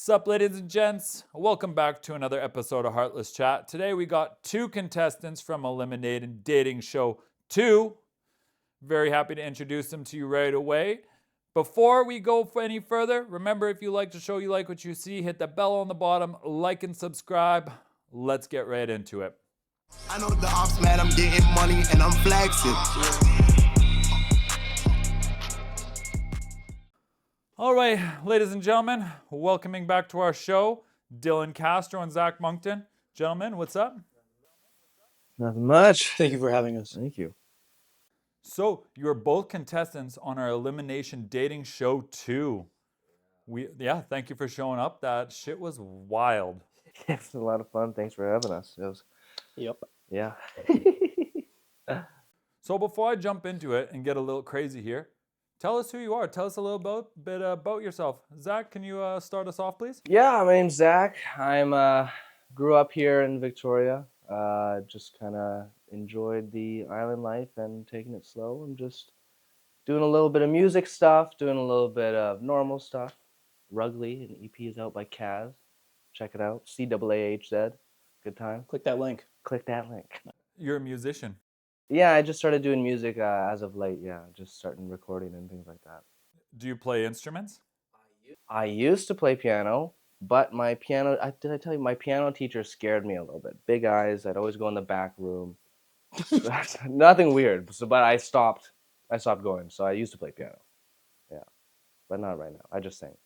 Sup, ladies and gents? Welcome back to another episode of Heartless Chat. Today we got two contestants from Elimination Dating Show 2. Very happy to introduce them to you right away. Before we go any further, remember if you like the show, you like what you see, hit the bell on the bottom, like and subscribe. Let's get right into it. I know the ops, man, I'm getting money and I'm flexing. All right, ladies and gentlemen, welcoming back to our show, Dylan Castro and Zach Moncton. Gentlemen, what's up? Nothing much. Thank you for having us. Thank you. So, you are both contestants on our Elimination Dating Show 2. Thank you for showing up. That shit was wild. It was a lot of fun. Thanks for having us. It was, Yep. yeah. So, before I jump into it and get a little crazy here, tell us who you are. Tell us a little bit about yourself. Zach, can you start us off, please? Yeah, my name's Zach. I'm grew up here in Victoria. Just kind of enjoyed the island life and taking it slow and just doing a little bit of music stuff, doing a little bit of normal stuff. Rugly, an EP is out by Kaz. Check it out. CAAHZ. Good time. Click that link. Click that link. You're a musician. Yeah, I just started doing music as of late. Yeah, just starting recording and things like that. Do you play instruments? I used to play piano, but my piano, did I tell you, my piano teacher scared me a little bit. Big eyes, I'd always go in the back room. Nothing weird, but I stopped going. So I used to play piano. Yeah, but not right now. I just sing.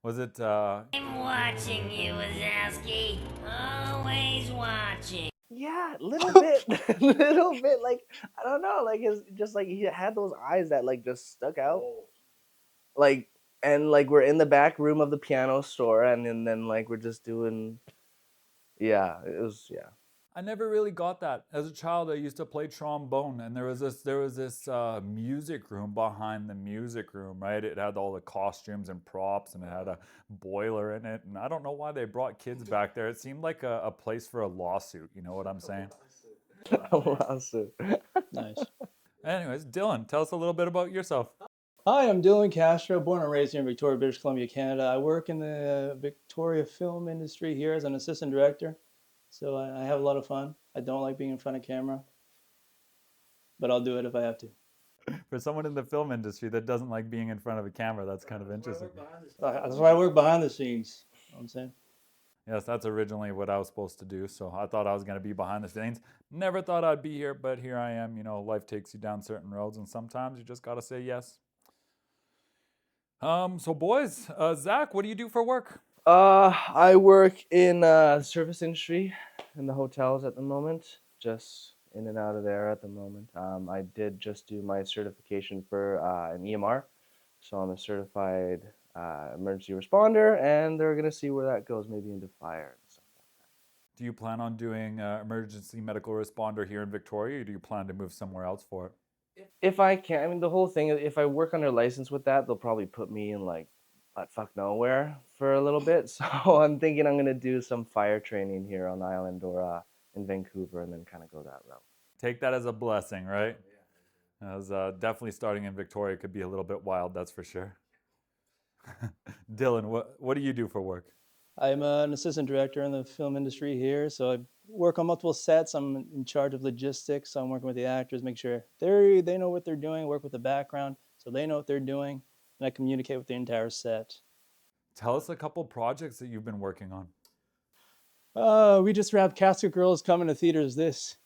Was it, I'm watching you, Wazowski. Always watching. Yeah, little bit, little bit. Like, I don't know, like he had those eyes that like just stuck out. Like, and like we're in the back room of the piano store, and then like we're just doing. Yeah, it was I never really got that. As a child, I used to play trombone, and there was this music room behind the music room, right? It had all the costumes and props, and it had a boiler in it. And I don't know why they brought kids back there. It seemed like a place for a lawsuit. You know what I'm saying? a lawsuit. Nice. Anyways, Dylan, tell us a little bit about yourself. Hi, I'm Dylan Castro, born and raised here in Victoria, British Columbia, Canada. I work in the Victoria film industry here as an assistant director. So I have a lot of fun. I don't like being in front of camera, but I'll do it if I have to. For someone in the film industry that doesn't like being in front of a camera, that's kind of interesting. That's why I work behind the scenes. You know what I'm saying? Yes, that's originally what I was supposed to do. So I thought I was going to be behind the scenes. Never thought I'd be here, but here I am. You know, life takes you down certain roads, and sometimes you just got to say yes. So boys, Zach, what do you do for work? I work in service industry in the hotels at the moment. Just in and out of there at the moment. I did just do my certification for an EMR, so I'm a certified emergency responder, and they're gonna see where that goes, maybe into fire and stuff like that. Do you plan on doing emergency medical responder here in Victoria, or do you plan to move somewhere else for it? If I can, I mean, the whole thing is, if I work under license with that, they'll probably put me in like fuck nowhere for a little bit. So I'm thinking I'm gonna do some fire training here on the island or in Vancouver, and then kind of go that route. Take that as a blessing, right? As definitely starting in Victoria could be a little bit wild, that's for sure. Dylan, what do you do for work? I'm an assistant director in the film industry here, so I work on multiple sets. I'm in charge of logistics, so I'm working with the actors, make sure they know what they're doing, work with the background, so they know what they're doing, and I communicate with the entire set. Tell us a couple projects that you've been working on. We just wrapped Casket Girls coming to theaters this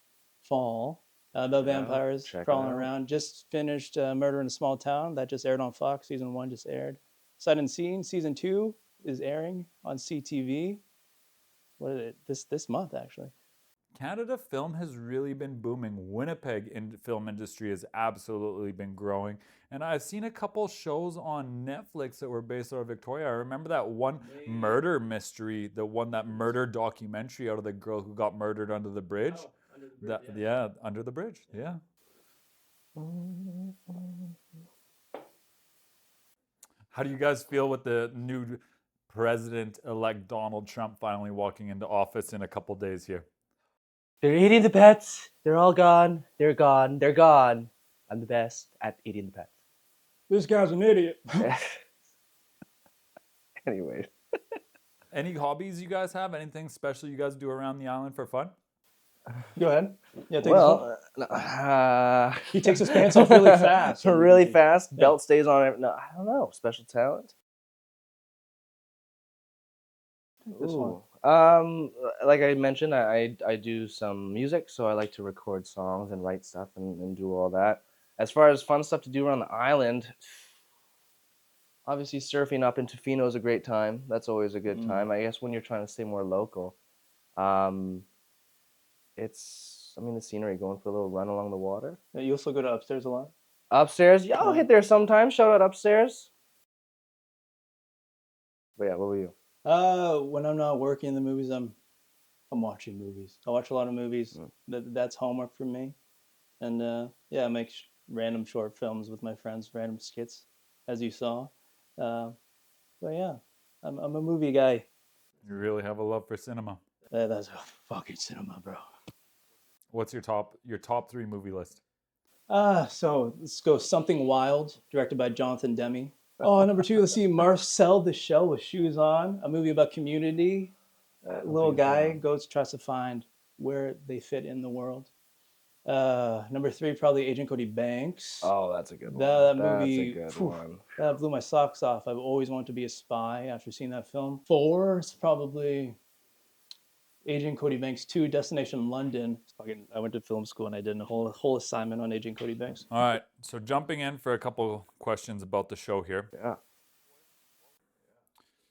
fall. About vampires check it crawling out. around. Just finished Murder in a Small Town. That just aired on Fox. Season 1 just aired. Sight Unseen, Season 2 is airing on CTV. What is it? This month, actually. Canada film has really been booming. Winnipeg in film industry has absolutely been growing. And I've seen a couple shows on Netflix that were based out of Victoria. I remember that one murder mystery, that murder documentary out of the girl who got murdered under the bridge. Under the bridge, yeah. How do you guys feel with the new President-elect Donald Trump finally walking into office in a couple days here? They're eating the pets. They're all gone. They're gone. They're gone. I'm the best at eating the pets. This guy's an idiot. Anyways. Any hobbies you guys have? Anything special you guys do around the island for fun? Go ahead. Yeah, take this one. Well, He takes his pants off really fast. really fast. Yeah. Belt stays on. No, I don't know. Special talent. This one. Ooh. Like I mentioned, I do some music, so I like to record songs and write stuff and do all that. As far as fun stuff to do around the island, obviously surfing up in Tofino is a great time. That's always a good time. I guess when you're trying to stay more local, I mean, the scenery, going for a little run along the water. Yeah, you also go to upstairs a lot? Upstairs, yeah, I'll hit there sometime. Shout out upstairs. But yeah, what were you? When I'm not working in the movies, I'm watching movies. I watch a lot of movies. That's homework for me. And yeah, I make random short films with my friends, random skits, as you saw. But yeah, I'm a movie guy. You really have a love for cinema. That's a fucking cinema, bro. What's your top 3 movie list? So let's go Something Wild, directed by Jonathan Demme. Oh, number 2, let's see Marcel the Shell with Shoes On, a movie about community. Little guy tries to find where they fit in the world. Number 3, probably Agent Cody Banks. Oh, that's a good one. That movie, That's a good one. that blew my socks off. I've always wanted to be a spy after seeing that film. 4 is probably Agent Cody Banks 2, Destination London. I went to film school and I did a whole assignment on Agent Cody Banks. All right, so jumping in for a couple questions about the show here. Yeah.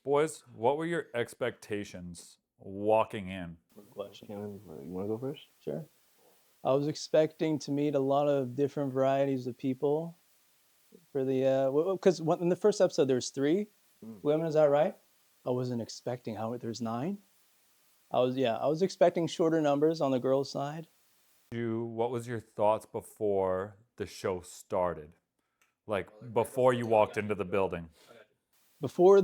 Boys, what were your expectations walking in? Good question. You want to go first? Sure. I was expecting to meet a lot of different varieties of people for the because in the first episode there's 3 women, is that right? I wasn't expecting there's 9. I was expecting shorter numbers on the girls' side. What was your thoughts before the show started? Like before you walked into the building? Before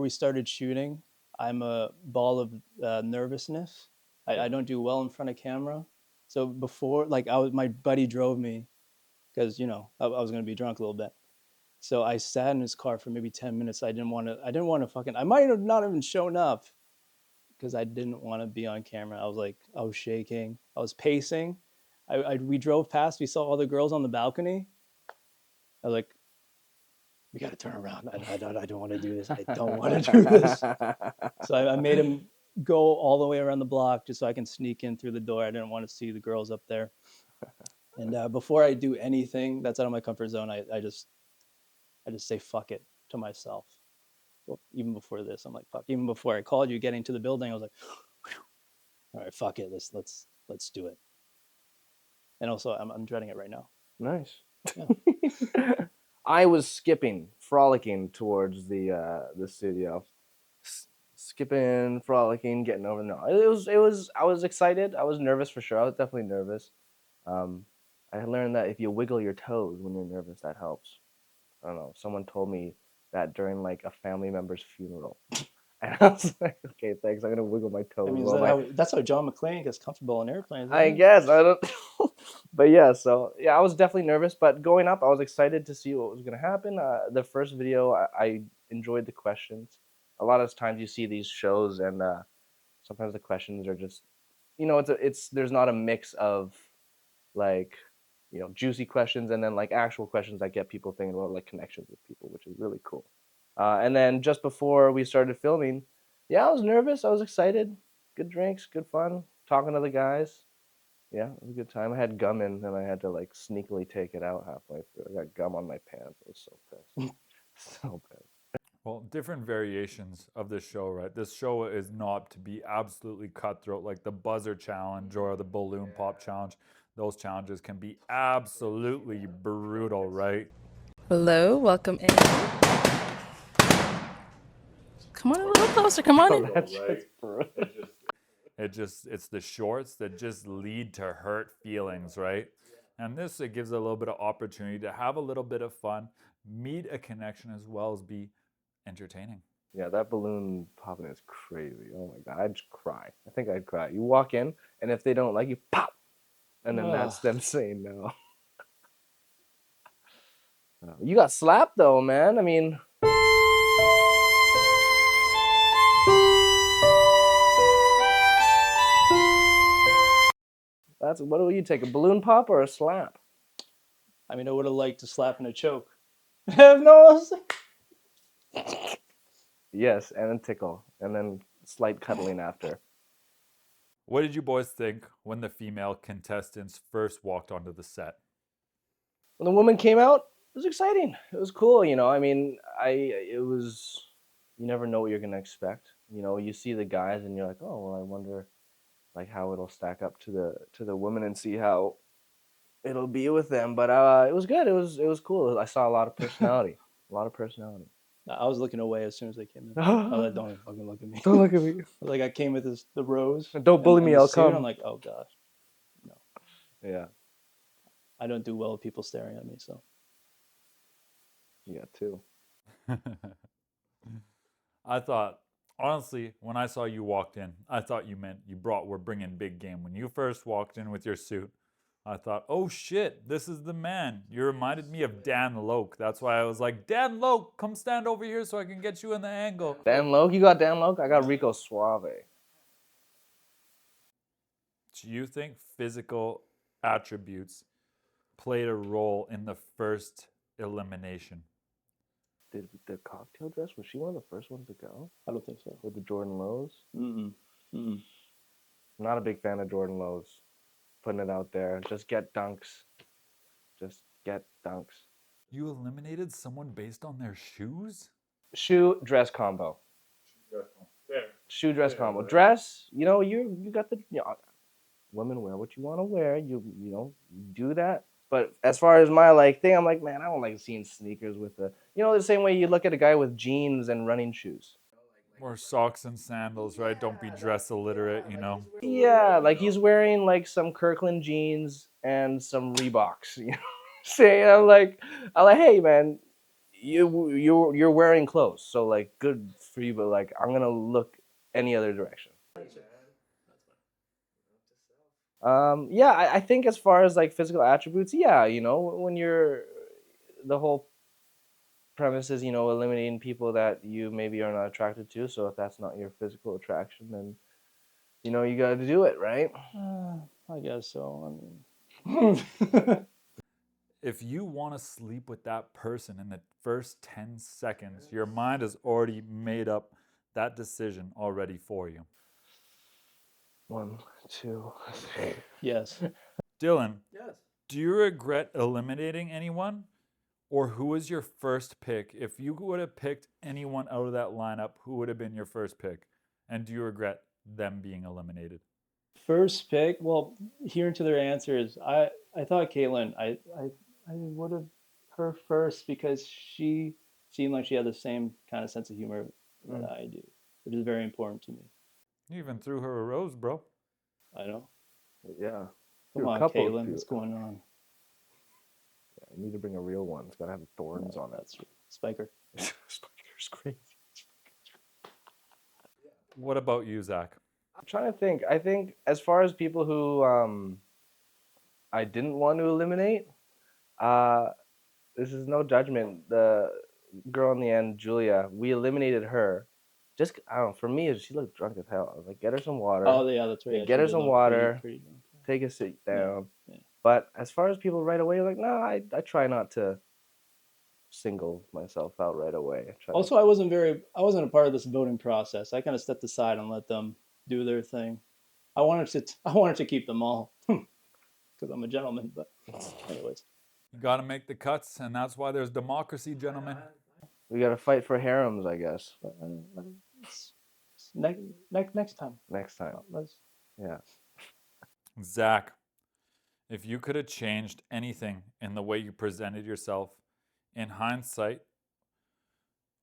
we started shooting, I'm a ball of nervousness. I don't do well in front of camera. So before, my buddy drove me because I was gonna be drunk a little bit. So I sat in his car for maybe 10 minutes. I didn't want to I might have not even shown up because I didn't want to be on camera. I was shaking. I was pacing. We drove past. We saw all the girls on the balcony. I was like, we got to turn around. I don't want to do this. I don't want to do this. So I made him go all the way around the block just so I can sneak in through the door. I didn't want to see the girls up there. And before I do anything that's out of my comfort zone, I just say fuck it to myself. Well, even before this, I'm like, fuck. Even before I called you, getting to the building, I was like, all right, fuck it. Let's do it. And also, I'm dreading it right now. Nice. Yeah. I was frolicking towards the studio, skipping, frolicking, getting over. No, it was. I was excited. I was nervous for sure. I was definitely nervous. I learned that if you wiggle your toes when you're nervous, that helps. I don't know. Someone told me that during like a family member's funeral, and I was like, okay, thanks. I'm gonna wiggle my toes. I mean, that's how John McClane gets comfortable on airplanes. I guess I don't. But yeah, so yeah, I was definitely nervous. But going up, I was excited to see what was gonna happen. The first video, I enjoyed the questions. A lot of times you see these shows, and sometimes the questions are just, there's not a mix of like, juicy questions and then like actual questions that get people thinking about like connections with people, which is really cool. And then just before we started filming, yeah, I was nervous. I was excited. Good drinks, good fun, talking to the guys. Yeah, it was a good time. I had gum in and I had to like sneakily take it out halfway through. I got gum on my pants. I was so pissed. So pissed. Well, different variations of this show, right? This show is not to be absolutely cutthroat like the buzzer challenge or the balloon pop challenge. Those challenges can be absolutely brutal, right? Hello, welcome in. Come on a little closer, come on in. That's just brutal. It's the shorts that just lead to hurt feelings, right? And this, it gives a little bit of opportunity to have a little bit of fun, meet a connection, as well as be entertaining. Yeah, that balloon popping is crazy. Oh my God, I'd just cry. I think I'd cry. You walk in, and if they don't like you, pop! And then that's them saying no. You got slapped though, man. I mean... That's what will you take? A balloon pop or a slap? I mean, I would have liked to slap and a choke. No, Yes, and then tickle, and then slight cuddling after. What did you boys think when the female contestants first walked onto the set? When the woman came out, it was exciting. It was cool, you know. I mean, it was you never know what you're gonna expect. You know, you see the guys and you're like, oh well, I wonder like how it'll stack up to the women and see how it'll be with them. But it was good. It was cool. I saw a lot of personality. A lot of personality. I was looking away as soon as they came in. I was like, don't even fucking look at me. Don't look at me. Like I came with the rose. Don't bully me, the I'll suit. come. I'm like, oh gosh, Yeah, I don't do well with people staring at me. So you got two. I thought, honestly, when I saw you walked in, I thought you meant we're bringing big game. When you first walked in with your suit, I thought, oh shit, this is the man. You reminded me of Dan Loke. That's why I was like, Dan Loke, come stand over here so I can get you in the angle. Dan Loke, you got Dan Loke. I got Rico Suave. Do you think physical attributes played a role in the first elimination? Did the cocktail dress? Was she one of the first ones to go I don't think so. with the Jordan Lows? Mm-mm. Mm-mm. I'm not a big fan of Jordan Lows. Putting it out there. Just get dunks. Just get dunks. You eliminated someone based on their shoes? Shoe dress combo. Shoe dress combo. Dress. You know you got the. You know, women wear what you want to wear. You know you do that. But as far as my like thing, I'm like, man, I don't like seeing sneakers with the. You know, the same way you look at a guy with jeans and running shoes. Or socks and sandals, right? Don't be dress illiterate, you know? Yeah, like he's wearing like some Kirkland jeans and some Reeboks. You know, saying I'm like, hey man, you're wearing clothes, so like good for you, but like I'm gonna look any other direction. Yeah, I think as far as like physical attributes, yeah, you know, when you're the whole premise is, you know, eliminating people that you maybe are not attracted to. So if that's not your physical attraction, then you know you got to do it, right? I guess so. I mean, If you want to sleep with that person in the first 10 seconds, your mind has already made up that decision already for you. 1, 2, 3. yes. Dylan, do you regret eliminating anyone? Or who was your first pick? If you would have picked anyone out of that lineup, who would have been your first pick? And do you regret them being eliminated? First pick. Well, hearing to their answers, I thought Caitlin. I would have her first because she seemed like she had the same kind of sense of humor that I do, which is very important to me. You even threw her a rose, bro. I know. Yeah. Come Threw a on, couple Caitlin, few. what's going on? You need to bring a real one. It's got to have thorns on it. That's Spiker. Spiker's crazy. What about you, Zach? I'm trying to think. I think as far as people who I didn't want to eliminate, this is no judgment. The girl in the end, Julia, we eliminated her. Just I don't know. For me, she looked drunk as hell. I was like, get her some water. Oh yeah, that's right. Yeah, Yeah, get she her did some look water. pretty drunk. Take a seat down. Yeah. But as far as people right away, like, no, I try not to single myself out right away. Also, I wasn't a part of this voting process. I kind of stepped aside and let them do their thing. I wanted to keep them all because I'm a gentleman. But anyways, You got to make the cuts, and that's why there's democracy, gentlemen. We got to fight for harems, I guess. but, next time. Next time. Yeah. Zach, if you could have changed anything in the way you presented yourself, in hindsight,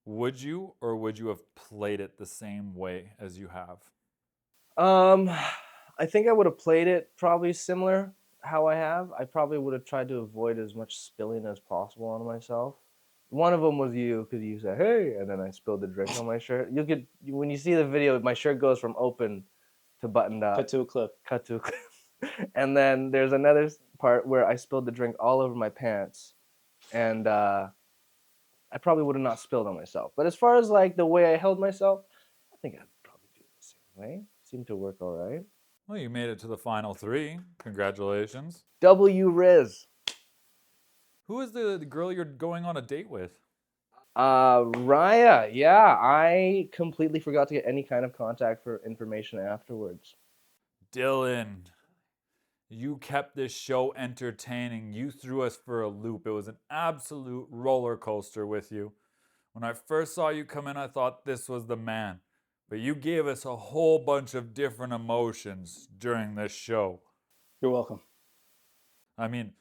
would you or would you have played it the same way as you have? I think I would have played it probably similar how I have. I probably would have tried to avoid as much spilling as possible on myself. One of them was you because you said, hey, and then I spilled the drink on my shirt. When you see the video, my shirt goes from open to buttoned up. Cut to a clip. And then there's another part where I spilled the drink all over my pants. And I probably would have not spilled on myself. But as far as like the way I held myself, I think I'd probably do it the same way. Seemed to work all right. Well, you made it to the final 3. Congratulations. W Riz. Who is the girl you're going on a date with? Raya. Yeah, I completely forgot to get any kind of contact for information afterwards. Dylan. You kept this show entertaining. You threw us for a loop. It was an absolute roller coaster with you. When I first saw you come in, I thought this was the man. But you gave us a whole bunch of different emotions during this show. You're welcome. I mean,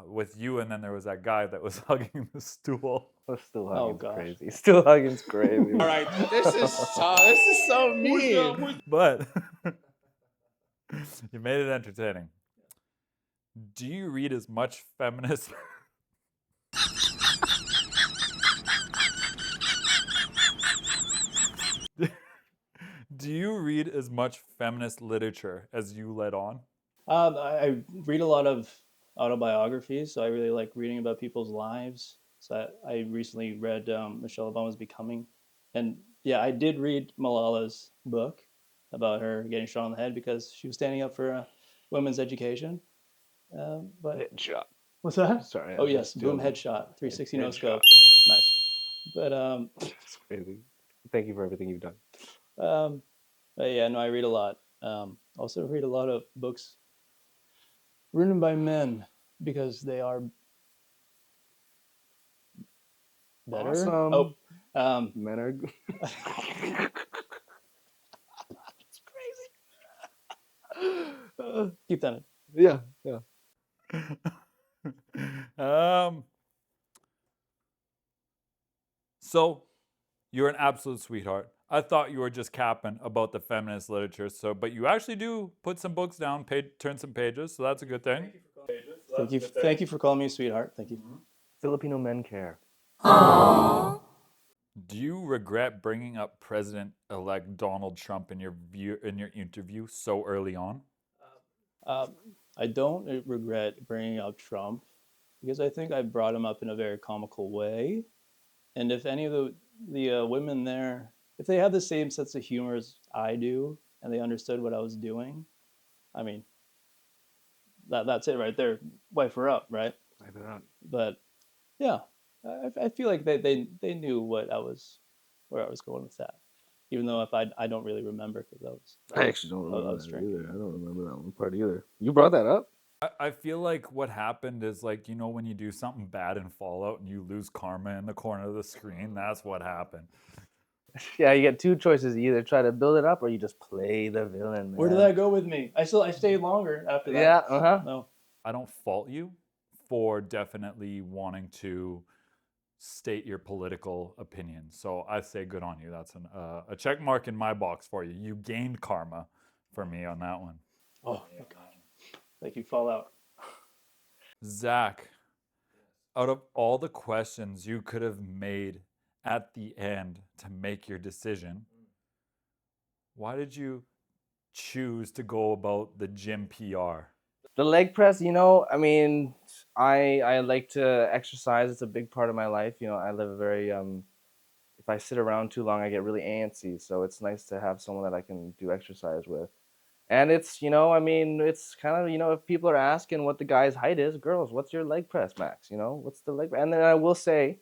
with you, and then there was that guy that was hugging the stool. Still Oh, hugging's gosh. crazy. Still hugging's crazy. All right, this is so mean. But you made it entertaining. Do you read as much feminist? Do you read as much feminist literature as you let on? I read a lot of autobiographies, so I really like reading about people's lives. So I recently read Michelle Obama's Becoming. And yeah, I did read Malala's book about her getting shot on the head because she was standing up for women's education. But Headshot. what's that? Sorry. Oh I'm yes, just boom joking. headshot, 360 Headshot. no scope. Nice. But It's crazy. Thank you for everything you've done. but yeah, no, I read a lot. Also read a lot of books written by men because they are better. Awesome. Oh, Men are. keep that in. Yeah. So you're an absolute sweetheart. I thought you were just capping about the feminist literature, but you actually do put some books down, turn some pages, so that's a good thing. Thank you for calling me a sweetheart. Thank you. Filipino men care. Do you regret bringing up President-elect Donald Trump in your interview so early on? I don't regret bringing up Trump because I think I brought him up in a very comical way. And if any of the women there, if they have the same sense of humor as I do and they understood what I was doing, I mean, that's it right there. Wife her up, right? Wipe it out. But yeah, I feel like they knew where I was going with that, even though if I don't really remember because I actually don't I remember was that drinking. either. I don't remember that one part either. You brought that up? I feel like what happened is like, you know, when you do something bad in Fallout and you lose karma in the corner of the screen, that's what happened. Yeah, you get two choices. You either try to build it up or you just play the villain, man. Where did that go with me? I stayed longer after that. Yeah, No. I don't fault you for definitely wanting to state your political opinion. So I say good on you. That's a check mark in my box for you. You gained karma for me on that one. Oh my God. Thank you, Fallout. Zach, out of all the questions you could have made at the end to make your decision, why did you choose to go about the gym PR? The leg press, you know, I mean, I like to exercise. It's a big part of my life. You know, I live a very if I sit around too long, I get really antsy. So it's nice to have someone that I can do exercise with. And it's, you know, I mean, it's kind of, you know, if people are asking what the guy's height is, girls, what's your leg press max? You know, what's the leg? And then I will say,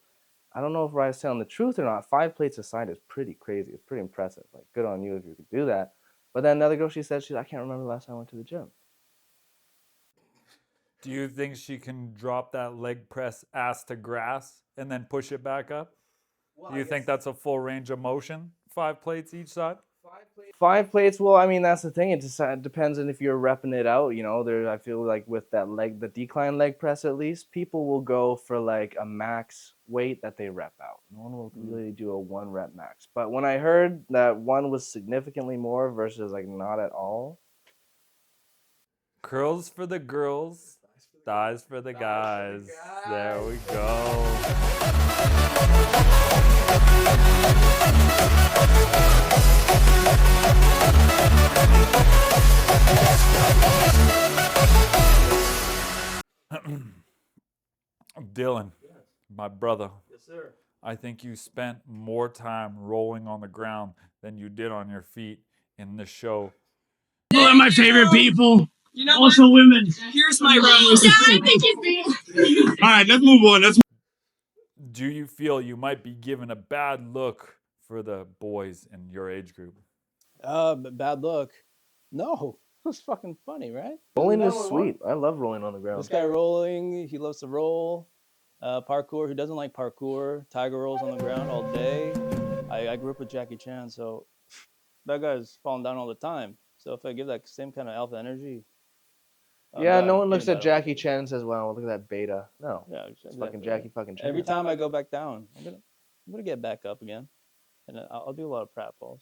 I don't know if Ryan's telling the truth or not. 5 plates a side is pretty crazy. It's pretty impressive. Like, good on you if you could do that. But then another girl, she said, I can't remember the last time I went to the gym. Do you think she can drop that leg press ass to grass and then push it back up? Do you think that's a full range of motion? 5 plates each side? 5 plates, well, I mean, that's the thing. It just depends on if you're repping it out. You know, I feel like with that leg, the decline leg press at least, people will go for like a max weight that they rep out. No one will really do a 1 rep max. But when I heard that 1 was significantly more versus like not at all. Curls for the girls, thighs for the guys. There we go. Dylan, my brother. Yes, sir. I think you spent more time rolling on the ground than you did on your feet in the show. People are my favorite people. You know, also women. Here's my rose. All right, let's move on. Do you feel you might be given a bad look for the boys in your age group? Bad look. No, it was fucking funny, right? Rolling is sweet. I love rolling on the ground. This guy rolling, he loves to roll. Parkour, who doesn't like parkour? Tiger rolls on the ground all day. I grew up with Jackie Chan, so that guy's falling down all the time. So if I give that same kind of alpha energy. Yeah, no one looks at Jackie Chan and says, wow, look at that beta. No. Yeah, It's fucking Jackie fucking Chan. Every time I go back down, I'm gonna get back up again. And I'll do a lot of pratfalls.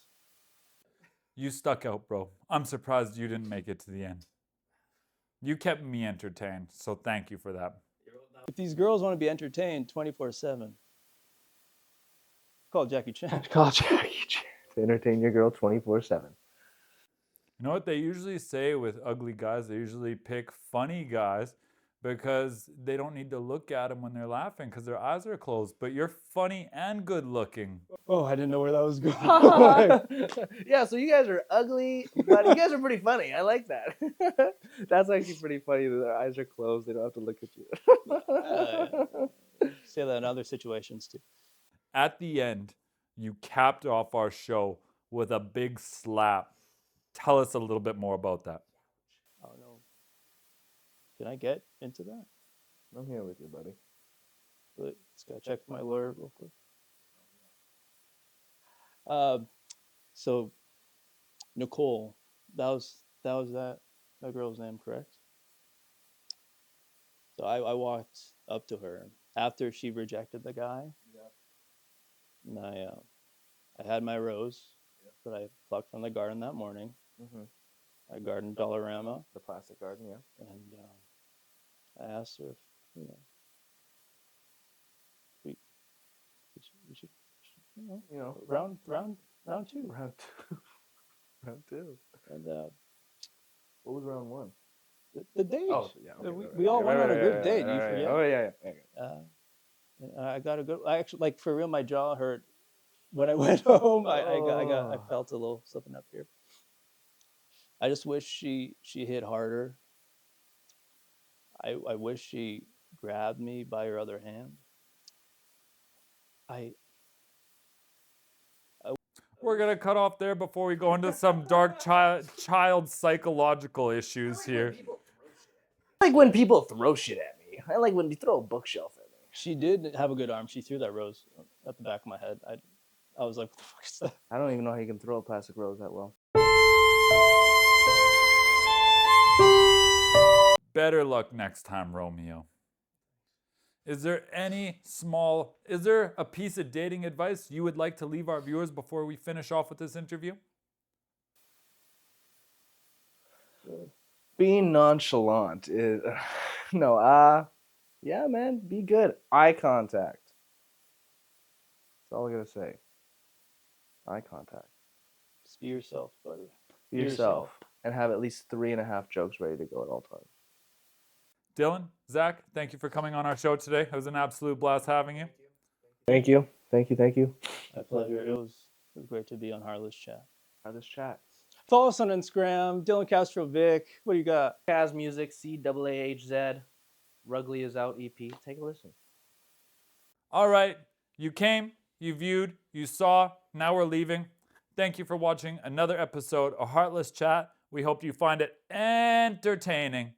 You stuck out, bro. I'm surprised you didn't make it to the end. You kept me entertained, so thank you for that. If these girls want to be entertained 24/7, call Jackie Chan. Call Jackie Chan to entertain your girl 24/7. You know what they usually say with ugly guys? They usually pick funny guys because they don't need to look at them when they're laughing because their eyes are closed. But you're funny and good looking. Oh, I didn't know where that was going. Yeah, so you guys are ugly, but you guys are pretty funny. I like that. That's actually pretty funny that their eyes are closed. They don't have to look at you. Say that in other situations too. At the end, you capped off our show with a big slap. Tell us a little bit more about that. Oh no. Can I get into that? I'm here with you, buddy. But just gotta check my lawyer real quick. So Nicole, that was that girl's name, correct? So I walked up to her after she rejected the guy. Yeah. And I had my rose that I plucked from the garden that morning. Mm-hmm. I garden Dollarama. The plastic garden, yeah. And I asked her if, we should round two. Round two. Round two. And what was round one? the date. Oh, yeah. Okay, we all went on a good date. You forget? Oh, yeah. And I got a good. I actually, like, for real, my jaw hurt when I went home. I felt a little something up here. I just wish she hit harder. I wish she grabbed me by her other hand. We're going to cut off there before we go into some dark child psychological issues here. I like when people throw shit at me. I like when you throw a bookshelf at me. She did have a good arm. She threw that rose at the back of my head. I was like, what the fuck is that? I don't even know how you can throw a plastic rose that well. Better luck next time, Romeo. Is there a piece of dating advice you would like to leave our viewers before we finish off with this interview? Being nonchalant is yeah, man, be good. Eye contact. That's all I gotta say. Eye contact. Just be yourself, buddy. Be yourself. And have at least 3.5 jokes ready to go at all times. Dylan, Zach, thank you for coming on our show today. It was an absolute blast having you. Thank you. My pleasure. It was great to be on Heartless Chat. Heartless Chat. Follow us on Instagram, Dylan Castro Vic. What do you got? Kaz Music, CAAHZ. Rugley is out EP. Take a listen. All right. You came, you viewed, you saw. Now we're leaving. Thank you for watching another episode of Heartless Chat. We hope you find it entertaining.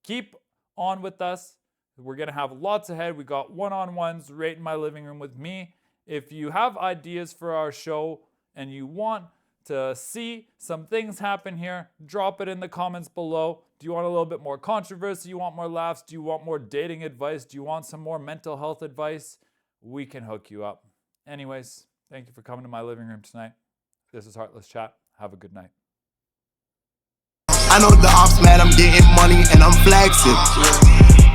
Keep on with us. We're going to have lots ahead. We got one-on-ones right in my living room with me. If you have ideas for our show and you want to see some things happen here, drop it in the comments below. Do you want a little bit more controversy? You want more laughs? Do you want more dating advice? Do you want some more mental health advice? We can hook you up. Anyways, thank you for coming to my living room tonight. This is Heartless Chat. Have a good night. I know the ops, man, I'm getting money and I'm flexing.